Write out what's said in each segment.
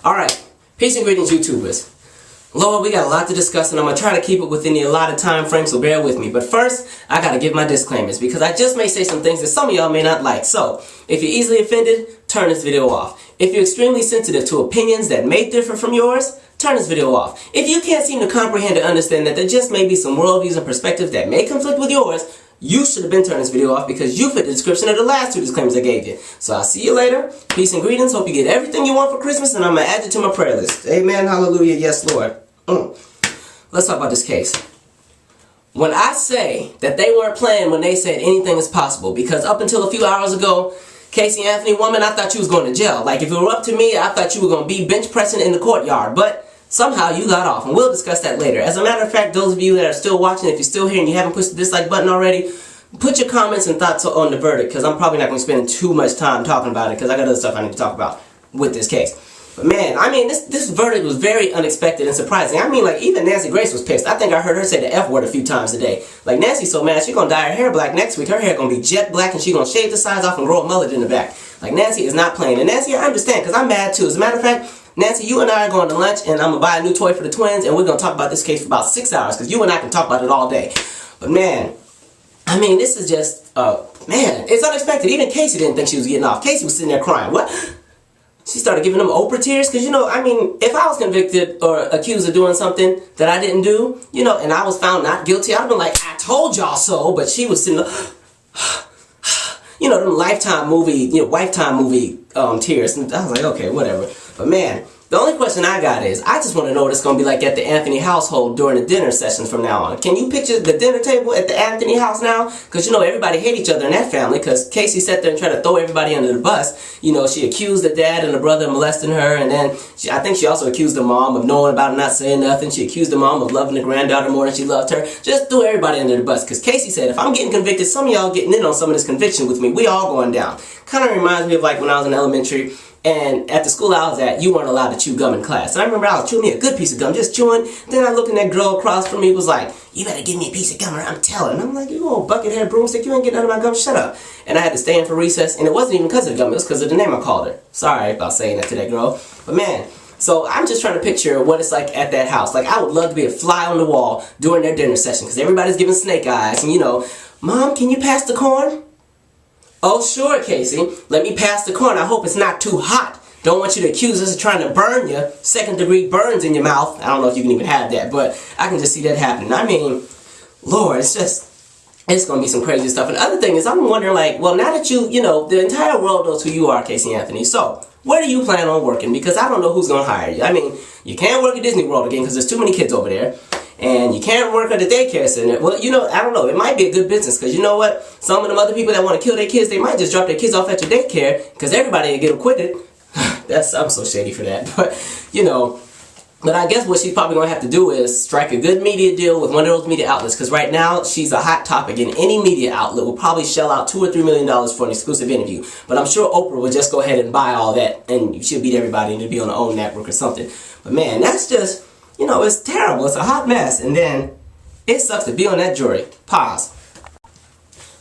Alright, peace and greetings, YouTubers. Lord, we got a lot to discuss, and I'm going to try to keep it within the allotted time frame, so bear with me. But first, I got to give my disclaimers, because I just may say some things that some of y'all may not like. So, if you're easily offended, turn this video off. If you're extremely sensitive to opinions that may differ from yours, turn this video off. If you can't seem to comprehend or understand that there just may be some worldviews and perspectives that may conflict with yours, you should have been turning this video off because you fit the description of the last two disclaimers I gave you. So I'll see you later. Peace and greetings. Hope you get everything you want for Christmas, and I'm going to add you to my prayer list. Amen. Hallelujah. Yes, Lord. Let's talk about this case. When I say that they weren't playing when they said anything is possible, because up until a few hours ago, Casey Anthony woman, I thought you was going to jail. Like, if it were up to me, I thought you were going to be bench pressing in the courtyard. But somehow you got off, and we'll discuss that later. As a matter of fact, those of you that are still watching, if you're still here and you haven't pushed the dislike button already, put your comments and thoughts on the verdict, because I'm probably not going to spend too much time talking about it, because I got other stuff I need to talk about with this case. But man, I mean, this verdict was very unexpected and surprising. I mean, like, even Nancy Grace was pissed. I think I heard her say the F word a few times a day. Like, Nancy's so mad, she's going to dye her hair black next week. Her hair going to be jet black, and she's going to shave the sides off and grow a mullet in the back. Like, Nancy is not playing. And Nancy, I understand, because I'm mad too. As a matter of fact, Nancy, you and I are going to lunch, and I'm going to buy a new toy for the twins, and we're going to talk about this case for about 6 hours, because you and I can talk about it all day. But man, I mean, this is just, man, it's unexpected. Even Casey didn't think she was getting off. Casey was sitting there crying. What? She started giving them Oprah tears, because, you know, I mean, if I was convicted or accused of doing something that I didn't do, you know, and I was found not guilty, I'd have been like, I told y'all so. But she was sitting there, you know, them Lifetime movie tears. And I was like, okay, whatever. But man, the only question I got is, I just want to know what it's going to be like at the Anthony household during the dinner sessions from now on. Can you picture the dinner table at the Anthony house now? Because, you know, everybody hate each other in that family, because Casey sat there and tried to throw everybody under the bus. You know, she accused the dad and the brother of molesting her, and then I think she also accused the mom of knowing about it and not saying nothing. She accused the mom of loving the granddaughter more than she loved her. Just threw everybody under the bus, because Casey said, if I'm getting convicted, some of y'all getting in on some of this conviction with me. We all going down. Kind of reminds me of like when I was in elementary, and at the school I was at, you weren't allowed to chew gum in class. And I remember I was chewing me a good piece of gum, just chewing. Then I looked and that girl across from me was like, you better give me a piece of gum or I'm telling. And I'm like, you old bucket-head broomstick, you ain't getting none of my gum, shut up. And I had to stay in for recess, and it wasn't even because of the gum, it was because of the name I called her. Sorry about saying that to that girl. But man, so I'm just trying to picture what it's like at that house. Like, I would love to be a fly on the wall during their dinner session, because everybody's giving snake eyes. And you know, Mom, can you pass the corn? Oh, sure, Casey. Let me pass the corn. I hope it's not too hot. Don't want you to accuse us of trying to burn you. Second-degree burns in your mouth. I don't know if you can even have that, but I can just see that happening. I mean, Lord, it's going to be some crazy stuff. And the other thing is, I'm wondering, like, well, now that you know, the entire world knows who you are, Casey Anthony, so where do you plan on working? Because I don't know who's going to hire you. I mean, you can't work at Disney World again because there's too many kids over there. And you can't work at the daycare center. Well, you know, I don't know. It might be a good business, because you know what? Some of them other people that want to kill their kids, they might just drop their kids off at your daycare, because everybody will get acquitted. I'm so shady for that. But, you know, but I guess what she's probably going to have to do is strike a good media deal with one of those media outlets, because right now she's a hot topic, and any media outlet will probably shell out $2 or $3 million for an exclusive interview. But I'm sure Oprah would just go ahead and buy all that, and she'll beat everybody and it'll be on her own network or something. But man, that's just, you know, it's terrible. It's a hot mess. And then it sucks to be on that jury. Pause.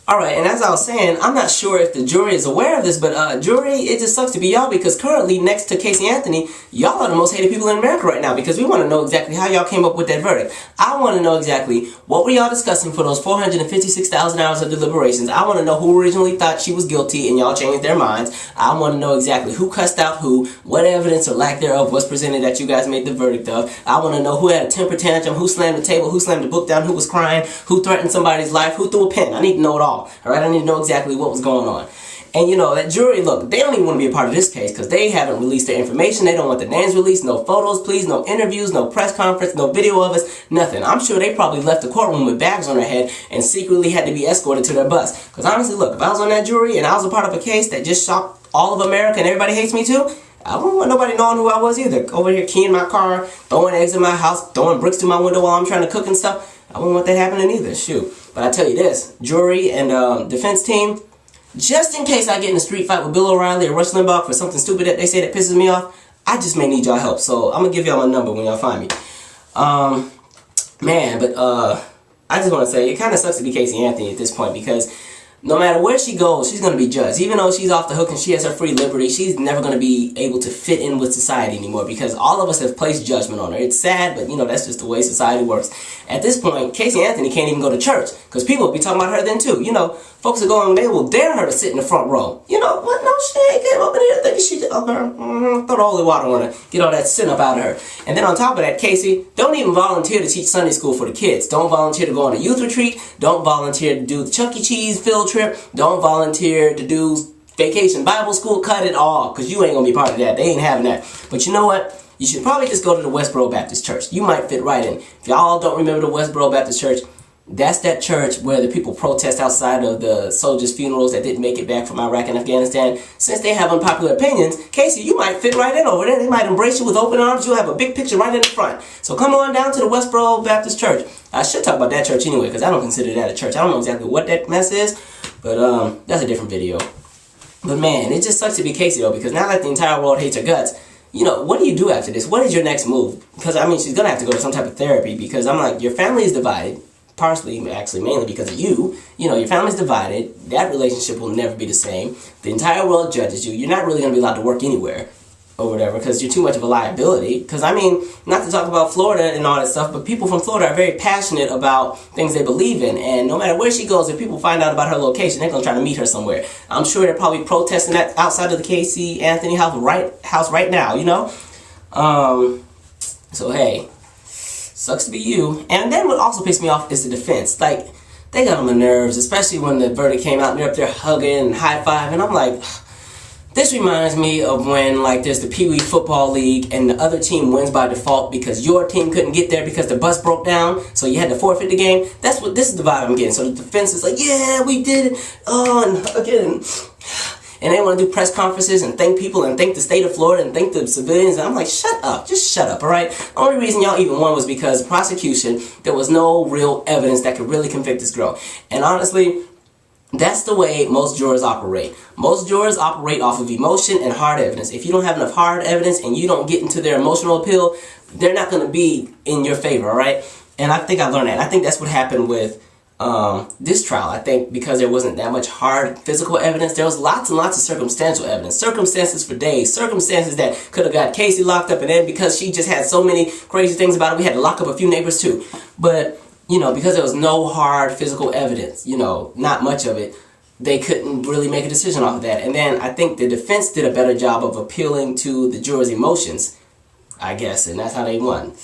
Alright, and as I was saying, I'm not sure if the jury is aware of this, but jury, it just sucks to be y'all, because currently, next to Casey Anthony, y'all are the most hated people in America right now, because we want to know exactly how y'all came up with that verdict. I want to know exactly what were y'all discussing for those 456,000 hours of deliberations. I want to know who originally thought she was guilty and y'all changed their minds. I want to know exactly who cussed out who, what evidence or lack thereof was presented that you guys made the verdict of. I want to know who had a temper tantrum, who slammed the table, who slammed the book down, who was crying, who threatened somebody's life, who threw a pen. I need to know it all. Alright, I need to know exactly what was going on. And you know, that jury, look, they don't even want to be a part of this case, because they haven't released their information. They don't want the names released. No photos, please. No interviews, no press conference, no video of us, nothing. I'm sure they probably left the courtroom with bags on their head and secretly had to be escorted to their bus. Because honestly, look, if I was on that jury and I was a part of a case that just shocked all of America and everybody hates me too, I wouldn't want nobody knowing who I was either. Over here keying my car, throwing eggs in my house, throwing bricks through my window while I'm trying to cook and stuff. I wouldn't want that happening either, shoot. But I tell you this, jury and defense team, just in case I get in a street fight with Bill O'Reilly or Rush Limbaugh for something stupid that they say that pisses me off, I just may need y'all help. So I'm going to give y'all my number when y'all find me. Man, but I just want to say, it kind of sucks to be Casey Anthony at this point, because no matter where she goes, she's going to be judged. Even though she's off the hook and she has her free liberty, she's never going to be able to fit in with society anymore because all of us have placed judgment on her. It's sad, but that's just the way society works. At this point, Casey Anthony can't even go to church because people will be talking about her then too. Folks are going, they will dare her to sit in the front row. What? No, she ain't getting up in here thinking she just, throw the holy water on her, get all that sin up out of her. And then on top of that, Casey, don't even volunteer to teach Sunday school for the kids. Don't volunteer to go on a youth retreat. Don't volunteer to do the Chuck E. Cheese field trip. Don't volunteer to do vacation Bible school. Cut it all, because you ain't going to be part of that. They ain't having that. But you know what? You should probably just go to the Westboro Baptist Church. You might fit right in. If y'all don't remember the Westboro Baptist Church, that's that church where the people protest outside of the soldiers' funerals that didn't make it back from Iraq and Afghanistan. Since they have unpopular opinions, Casey, you might fit right in over there. They might embrace you with open arms. You'll have a big picture right in the front. So come on down to the Westboro Baptist Church. I should talk about that church anyway, because I don't consider that a church. I don't know exactly what that mess is, but that's a different video. But man, it just sucks to be Casey though, because now that the entire world hates her guts, what do you do after this? What is your next move? Because she's gonna have to go to some type of therapy, because I'm like, your family is divided. Partially, actually, mainly because of you. Your family's divided. That relationship will never be the same. The entire world judges you. You're not really going to be allowed to work anywhere or whatever because you're too much of a liability. Because, not to talk about Florida and all that stuff, but people from Florida are very passionate about things they believe in. And no matter where she goes, if people find out about her location, they're going to try to meet her somewhere. I'm sure they're probably protesting that outside of the Casey Anthony house right now, So, hey. Sucks to be you. And then what also pissed me off is the defense. Like, they got on my nerves, especially when the verdict came out and they're up there hugging and high-fiving. And I'm like, this reminds me of when, there's the Pee Wee Football League and the other team wins by default because your team couldn't get there because the bus broke down, so you had to forfeit the game. This is the vibe I'm getting. So the defense is like, yeah, we did it. Oh, and again. And they want to do press conferences and thank people and thank the state of Florida and thank the civilians. And I'm like, shut up. Just shut up, all right? The only reason y'all even won was because prosecution, there was no real evidence that could really convict this girl. And honestly, that's the way most jurors operate. Most jurors operate off of emotion and hard evidence. If you don't have enough hard evidence and you don't get into their emotional appeal, they're not going to be in your favor, all right? And I think I learned that. And I think that's what happened with this trial. I think because there wasn't that much hard physical evidence, there was lots and lots of circumstantial evidence. Circumstances for days. Circumstances that could have got Casey locked up, and then because she just had so many crazy things about it, we had to lock up a few neighbors too. But, because there was no hard physical evidence, not much of it, they couldn't really make a decision off of that. And then I think the defense did a better job of appealing to the jurors' emotions, I guess, and that's how they won.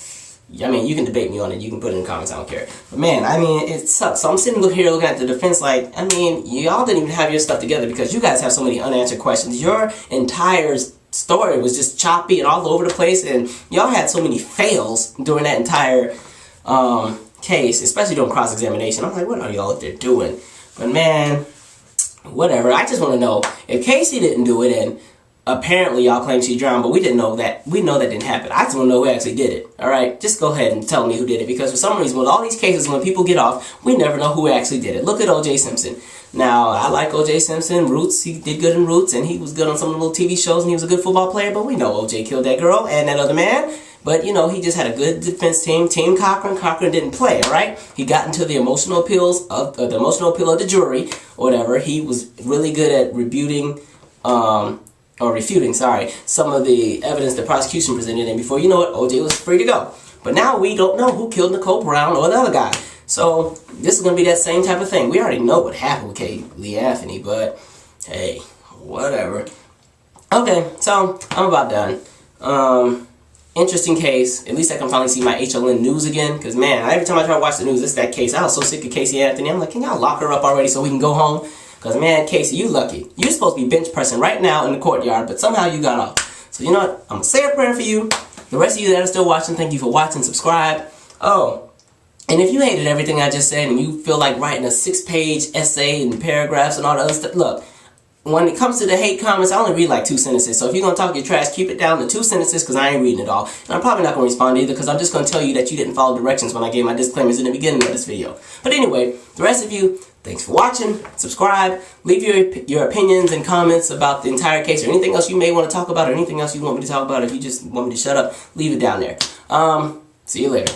You can debate me on it. You can put it in the comments. I don't care. But man, it sucks. So I'm sitting here looking at the defense like, y'all didn't even have your stuff together because you guys have so many unanswered questions. Your entire story was just choppy and all over the place, and y'all had so many fails during that entire case, especially during cross-examination. I'm like, what are y'all up there doing? But man, whatever. I just want to know if Casey didn't do it and apparently y'all claim she drowned, but we didn't know that. We know that didn't happen. I just want to know who actually did it. Alright? Just go ahead and tell me who did it, because for some reason with all these cases when people get off, we never know who actually did it. Look at O.J. Simpson. Now, I like O.J. Simpson. Roots, he did good in Roots, and he was good on some of the little TV shows, and he was a good football player, but we know O.J. killed that girl and that other man. But, he just had a good defense team. Team Cochran. Cochran didn't play, alright? He got into the emotional appeals of the emotional appeal of the jury, or whatever. He was really good at refuting some of the evidence the prosecution presented, and before you know it, OJ was free to go. But now we don't know who killed Nicole Brown or the other guy. So this is going to be that same type of thing. We already know what happened with Lee Anthony, but hey, whatever. Okay, so I'm about done. Interesting case. At least I can finally see my HLN news again, because man, every time I try to watch the news, it's that case. I was so sick of Casey Anthony. I'm like, can y'all lock her up already so we can go home? Because, man, Casey, you lucky. You're supposed to be bench pressing right now in the courtyard, but somehow you got off. So, you know what? I'm going to say a prayer for you. The rest of you that are still watching, thank you for watching. Subscribe. Oh, and if you hated everything I just said and you feel like writing a 6-page essay and paragraphs and all the other stuff, look, when it comes to the hate comments, I only read like 2 sentences. So if you're going to talk your trash, keep it down to 2 sentences, because I ain't reading it all. And I'm probably not going to respond either, because I'm just going to tell you that you didn't follow directions when I gave my disclaimers in the beginning of this video. But anyway, the rest of you, thanks for watching. Subscribe. Leave your opinions and comments about the entire case, or anything else you may want to talk about, or anything else you want me to talk about. If you just want me to shut up, leave it down there. See you later.